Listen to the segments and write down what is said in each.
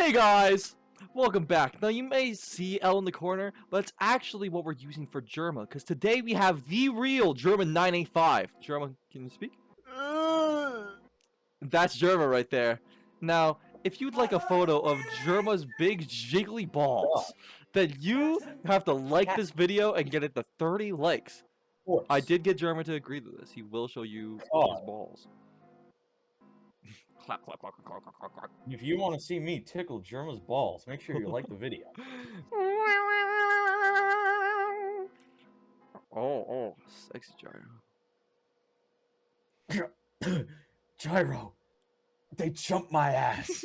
Hey guys! Welcome back. Now you may see L in the corner, but it's actually what we're using for Germa, because today we have the real German 985. Germa, can you speak? That's Germa right there. Now, if you'd like a photo of Germa's big jiggly balls, then you have to like this video and get it to 30 likes. I did get Germa to agree to this. He will show you his balls. Clap, clap, clap, clap, clap, clap, clap. If you want to see me tickle Germa's balls, make sure you like the video. Oh, sexy Gyro. Gyro, they jumped my ass.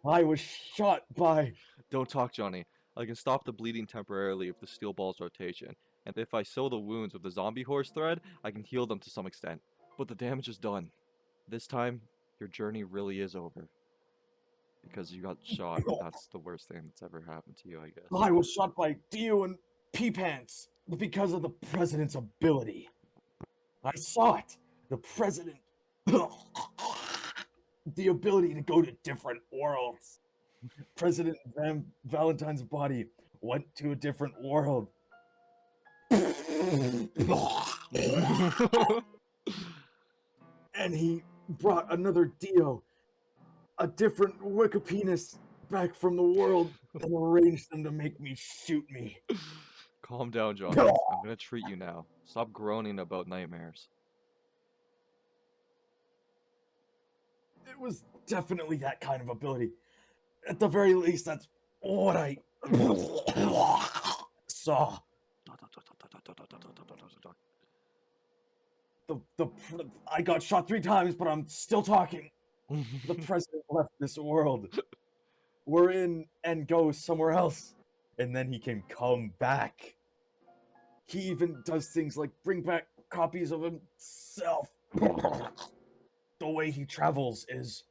I was shot by... Don't talk, Johnny. I can stop the bleeding temporarily with the steel ball's rotation, and if I sew the wounds with the zombie horse thread, I can heal them to some extent. But the damage is done. This time, your journey really is over. Because you got shot. That's the worst thing that's ever happened to you, I guess. I was shot by Dayo and Pee-Pants because of the president's ability. I saw it. The president... the ability to go to different worlds. President Valentine's body went to a different world. And he brought another Dio, a different Wicca penis, back from the world and arranged them to make me shoot me. Calm down, Johnny. I'm gonna treat you now. Stop groaning about nightmares. It was definitely that kind of ability. At the very least, that's what I saw. I got shot 3 times, but I'm still talking. The president left this world. We're in and go somewhere else. And then he can come back. He even does things like bring back copies of himself. The way he travels is...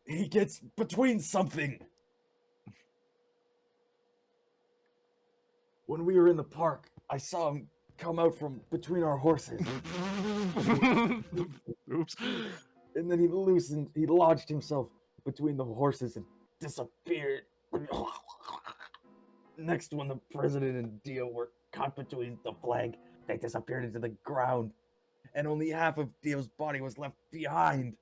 he gets between something. When we were in the park, I saw him come out from between our horses. Oops. And then he lodged himself between the horses and disappeared. Next, when the president and Dio were caught between the flag, they disappeared into the ground. And only half of Dio's body was left behind.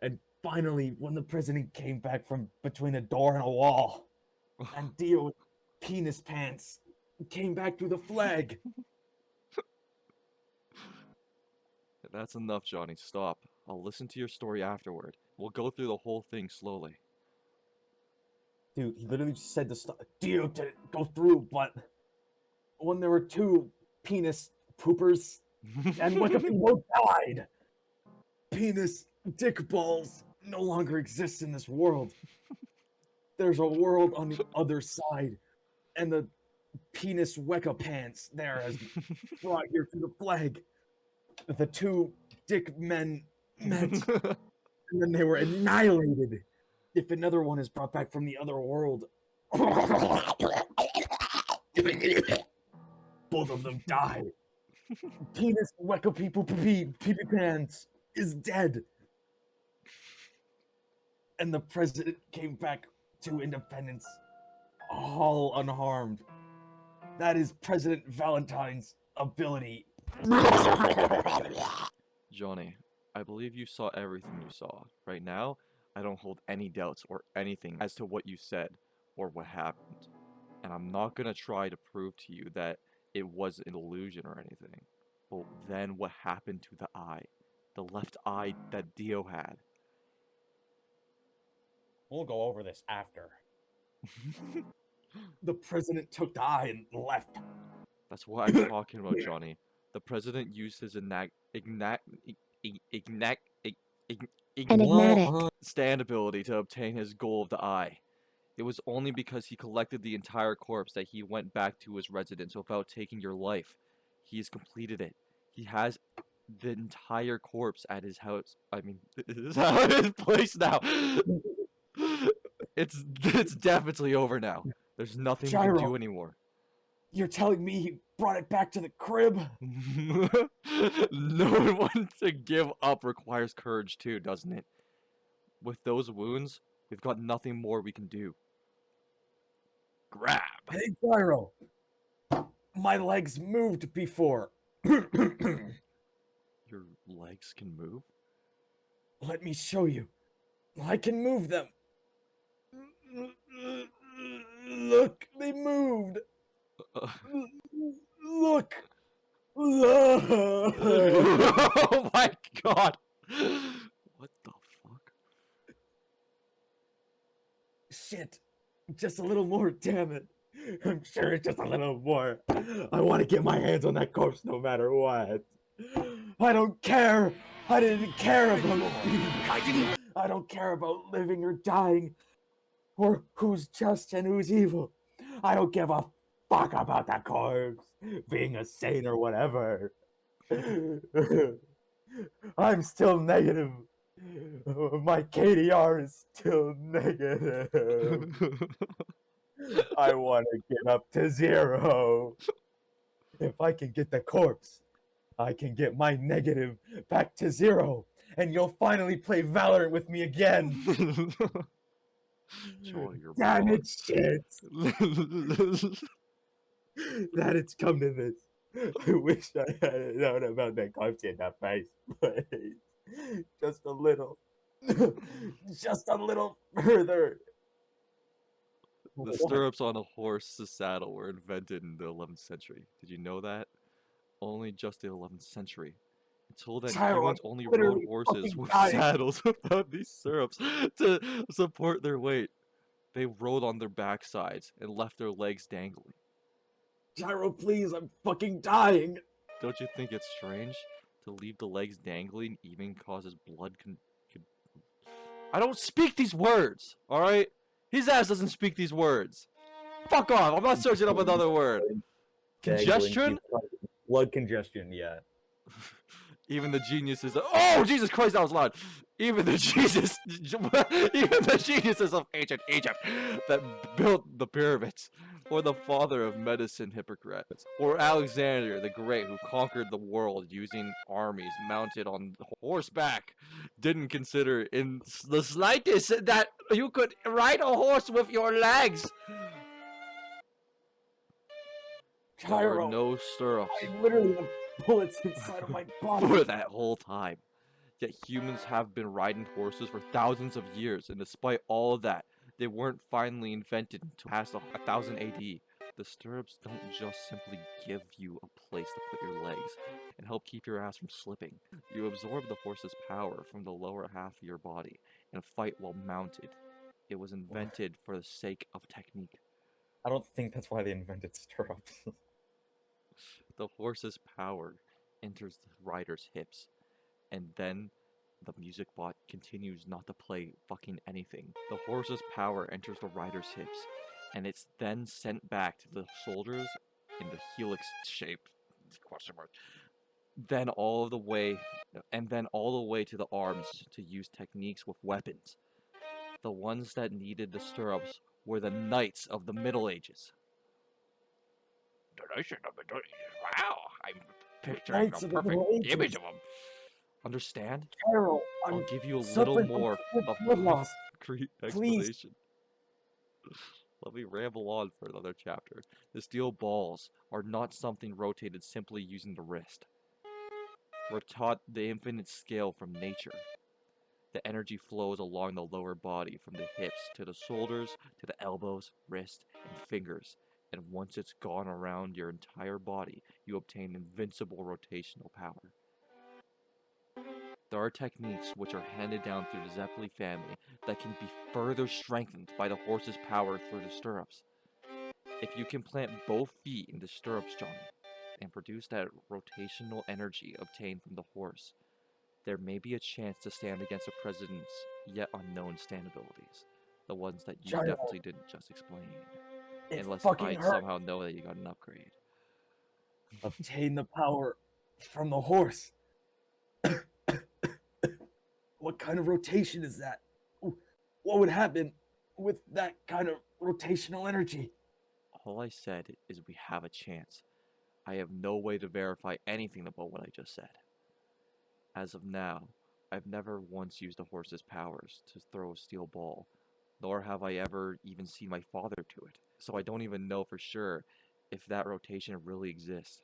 And finally, when the president came back from between a door and a wall, and Dio's penis pants came back through the flag. That's enough, Johnny. Stop. I'll listen to your story afterward. We'll go through the whole thing slowly. Dude, he literally just said to stop. Dio didn't go through, but when there were 2 penis poopers, and when the people died, penis dick balls no longer exist in this world. There's a world on the other side, and the penis Wecca pants there has brought here to the flag. The 2 dick men met, and then they were annihilated. If another one is brought back from the other world, both of them died. Penis Wecca pee pants is dead. And the president came back to independence, all unharmed. That is President Valentine's ability. Johnny, I believe you saw everything you saw. Right now, I don't hold any doubts or anything as to what you said or what happened. And I'm not gonna try to prove to you that it was an illusion or anything. But then what happened to the eye? The left eye that Dio had. We'll go over this after. The president took the eye and left. That's what I'm talking about, Johnny. The president used his enigmatic stand ability to obtain his goal of the eye. It was only because he collected the entire corpse that he went back to his residence without taking your life. He has completed it. He has the entire corpse at his house. I mean, his place now. It's definitely over now. There's nothing we can do anymore. You're telling me he brought it back to the crib? Knowing when to give up requires courage too, doesn't it? With those wounds, we've got nothing more we can do. Grab! Hey, Gyro! My legs moved before. Your legs can move? Let me show you. I can move them. Look, they moved. Look. Oh my god! What the fuck? Shit. Just a little more, damn it. I'm sure it's just a little more. I want to get my hands on that corpse no matter what. I don't care. I didn't care about I don't care about living or dying, or who's just and who's evil. I don't give a fuck about that corpse being a saint or whatever. I'm still negative. My KDR is still negative. I want to get up to 0. If I can get the corpse, I can get my negative back to 0, and you'll finally play Valorant with me again. Enjoy your Damn it, boss. shit. That it's come to this. I wish I had known about that corpse in the face, but just a little. Just a little further. The stirrups on a horse's saddle were invented in the 11th century. Did you know that? Only just the 11th century. Until then, Gyro, humans I'm only rode literally horses fucking with dying. saddles without these stirrups to support their weight. They rode on their backsides and left their legs dangling. Gyro, please, I'm fucking dying. Don't you think it's strange? To leave the legs dangling even causes blood I don't speak these words, alright? His ass doesn't speak these words. Fuck off, I'm not searching up another word. Congestion? Blood congestion, yeah. Even the geniuses. Oh, Jesus Christ, that was loud. Even the even the geniuses of ancient Egypt that built the pyramids, or the father of medicine, Hippocrates, or Alexander the Great, who conquered the world using armies mounted on horseback, didn't consider in the slightest that you could ride a horse with your legs. There were Gyro, no stirrups I literally have bullets inside of my body. for that whole time. Yet humans have been riding horses for thousands of years, and despite all of that, they weren't finally invented until past 1000 AD. The stirrups don't just simply give you a place to put your legs and help keep your ass from slipping. You absorb the horse's power from the lower half of your body and fight while mounted. It was invented for the sake of technique. I don't think that's why they invented stirrups. The horse's power enters the rider's hips, and then the music bot continues not to play fucking anything. The horse's power enters the rider's hips, and it's then sent back to the shoulders in the helix shape question mark. Then all the way to the arms to use techniques with weapons. The ones that needed the stirrups were the knights of the Middle Ages. Wow, I'm picturing Knights a of the perfect Middle Ages. image of them. Understand? Gyro, I'll I'm give you a little suffering more from of blood loss. concrete Please. explanation. Let me ramble on for another chapter. The steel balls are not something rotated simply using the wrist. We're taught the infinite scale from nature. The energy flows along the lower body from the hips to the shoulders to the elbows, wrists, and fingers. And once it's gone around your entire body, you obtain invincible rotational power. There are techniques which are handed down through the Zeppeli family that can be further strengthened by the horse's power through the stirrups. If you can plant both feet in the stirrups, Johnny, and produce that rotational energy obtained from the horse, there may be a chance to stand against the president's yet unknown stand abilities. The ones that you Gyro, definitely didn't just explain. it Unless fucking I hurts. somehow know that you got an upgrade. Obtain the power from the horse. What kind of rotation is that? What would happen with that kind of rotational energy? All I said is we have a chance. I have no way to verify anything about what I just said. As of now, I've never once used a horse's powers to throw a steel ball, nor have I ever even seen my father do it. So I don't even know for sure if that rotation really exists.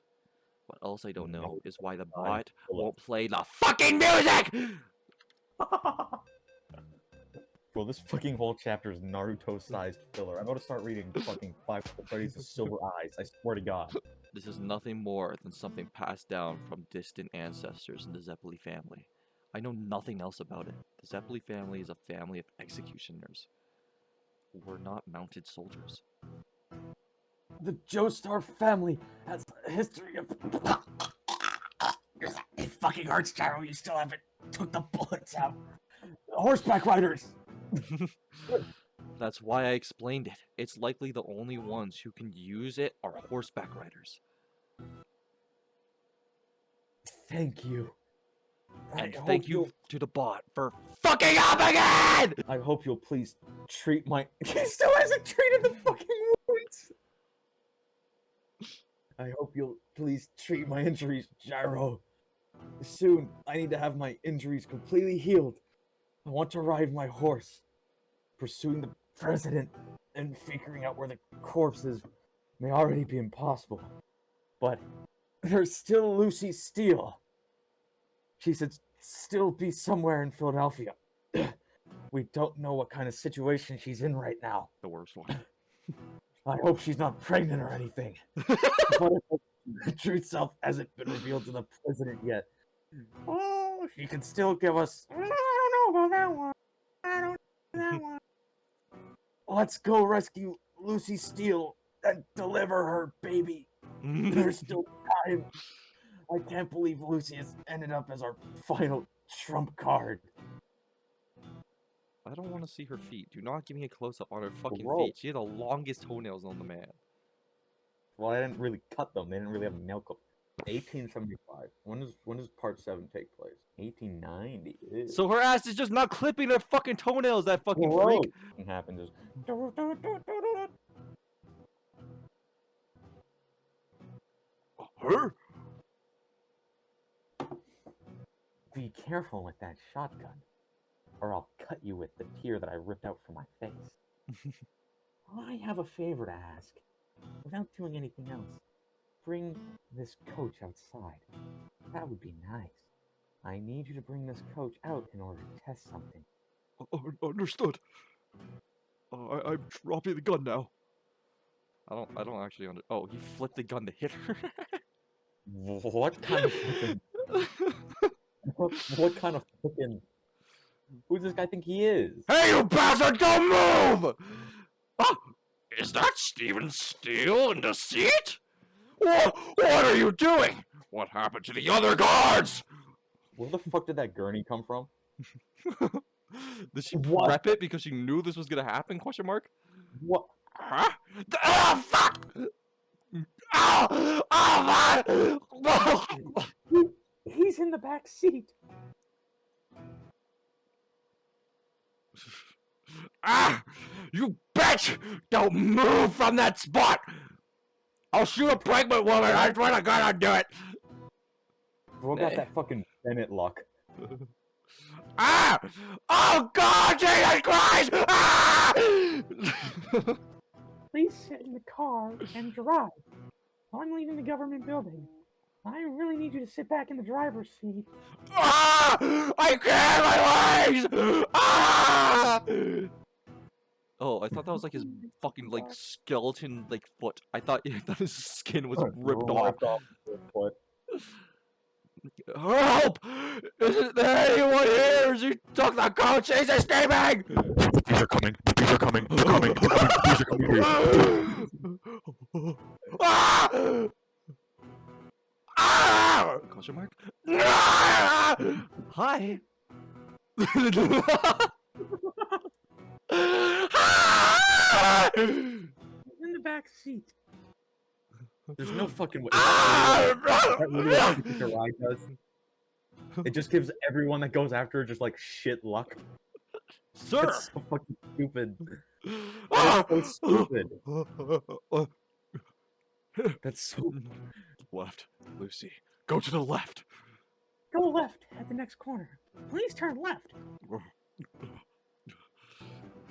What else I don't know is why the bot won't play the fucking music! Bro, this fucking whole chapter is Naruto-sized filler. I'm about to start reading fucking 530s of Silver Eyes, I swear to God. This is nothing more than something passed down from distant ancestors in the Zeppeli family. I know nothing else about it. The Zeppeli family is a family of executioners. We're not mounted soldiers. The Joestar family has a history of... It fucking hurts, Gyro. You still haven't took the bullets out. Horseback riders! That's why I explained it. It's likely the only ones who can use it are horseback riders. Thank you. And thank you to the bot for fucking up again! I hope you'll please treat my... He still hasn't treated the fucking wounds! I hope you'll please treat my injuries, Gyro. Soon, I need to have my injuries completely healed. I want to ride my horse. Pursuing the president and figuring out where the corpse is may already be impossible. But there's still Lucy Steele. She should still be somewhere in Philadelphia. We don't know what kind of situation she's in right now. The worst one. I hope she's not pregnant or anything. But the truth self hasn't been revealed to the president yet. Oh, she can still give us... I don't know about that one. I don't know that one. Let's go rescue Lucy Steele and deliver her baby. There's still time. I can't believe Lucy has ended up as our final trump card. I don't want to see her feet. Do not give me a close-up on her fucking Bro. feet. She had the longest toenails on the man. Well, I didn't really cut them. They didn't really have nail clip. 1875. When does part 7 take place? 1890. Ew. So her ass is just not clipping her fucking toenails, that fucking Bro. freak. What happened is... Her? Be careful with that shotgun, or I'll cut you with the tear that I ripped out from my face. I have a favor to ask. Without doing anything else, bring this coach outside. That would be nice. I need you to bring this coach out in order to test something. Understood. I'm dropping the gun now. I don't actually Oh, he flipped the gun to hit her. What kind of fucking... what kind of fucking... Who does this guy think he is? Hey, you bastard, don't move! Oh, is that Steven Steele in the seat? What are you doing? What happened to the other guards? Where the fuck did that gurney come from? Did she prep it because she knew this was gonna happen? Question mark. What? Huh? Oh fuck! Oh! Oh my! He's in the back seat. Ah! You bitch! Don't move from that spot! I'll shoot a pregnant woman. I swear to God, I'll do it. Bro got that fucking Bennett luck. Ah! Oh God, Jesus Christ! Ah! Please sit in the car and drive. I'm leaving the government building. I really need you to sit back in the driver's seat. Ah! I can't, my legs! Ah! Oh, I thought that was like his fucking like skeleton like foot. I thought his skin was ripped off. Help! Isn't there anyone here? As you took the coach, he's escaping! These are coming. These are coming. They're coming. They're coming. These are coming. Ah! Ah! Question mark? Ah! Hi. In the back seat. There's no fucking way. Ah! It just gives everyone that goes after her just like shit luck. Sir! That's so fucking stupid. Ah! That's so stupid. That's so... Left. Lucy. Go to the left. Go left at the next corner. Please turn left.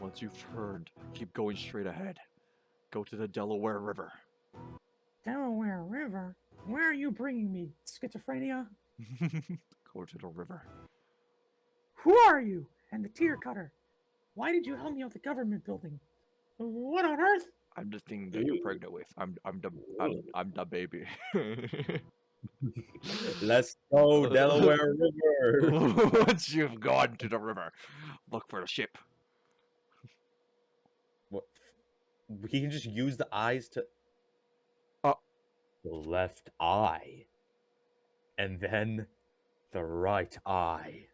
Once you've turned, keep going straight ahead. Go to the Delaware River. Delaware River? Where are you bringing me? Schizophrenia? Go to the river. Who are you? And the tear cutter. Why did you help me out the government building? What on earth? I'm the thing that you're pregnant with. I'm the baby. Let's go, Delaware River. Once you've gone to the river, look for the ship. What? He can just use the eyes to. The left eye, and then the right eye.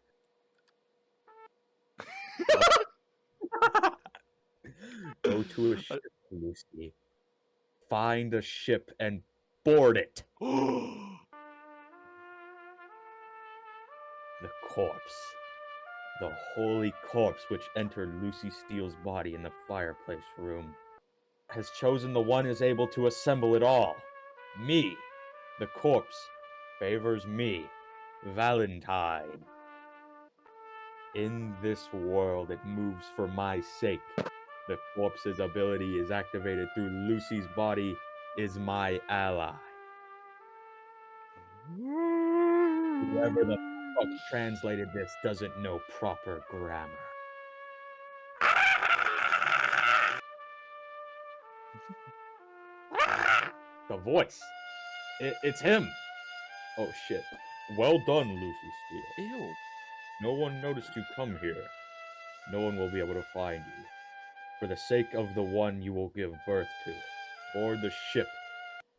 Go to a ship, Lucy. Find a ship and board it. The corpse. The holy corpse which entered Lucy Steele's body in the fireplace room has chosen the one is able to assemble it all. Me. The corpse favors me, Valentine. In this world, it moves for my sake. The corpse's ability is activated through Lucy's body, is my ally. Whoever the fuck translated this doesn't know proper grammar. The voice. It's him. Oh shit. Well done, Lucy Steele. Ew. No one noticed you come here. No one will be able to find you. For the sake of the one you will give birth to, board the ship.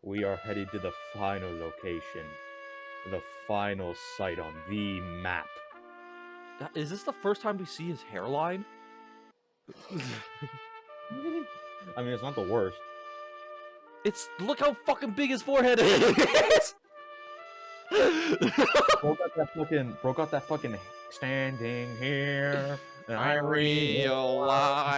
We are headed to the final location. The final site on the map. Is this the first time we see his hairline? I mean, it's not the worst. Look how fucking big his forehead is. Broke out that fucking standing here. And I realize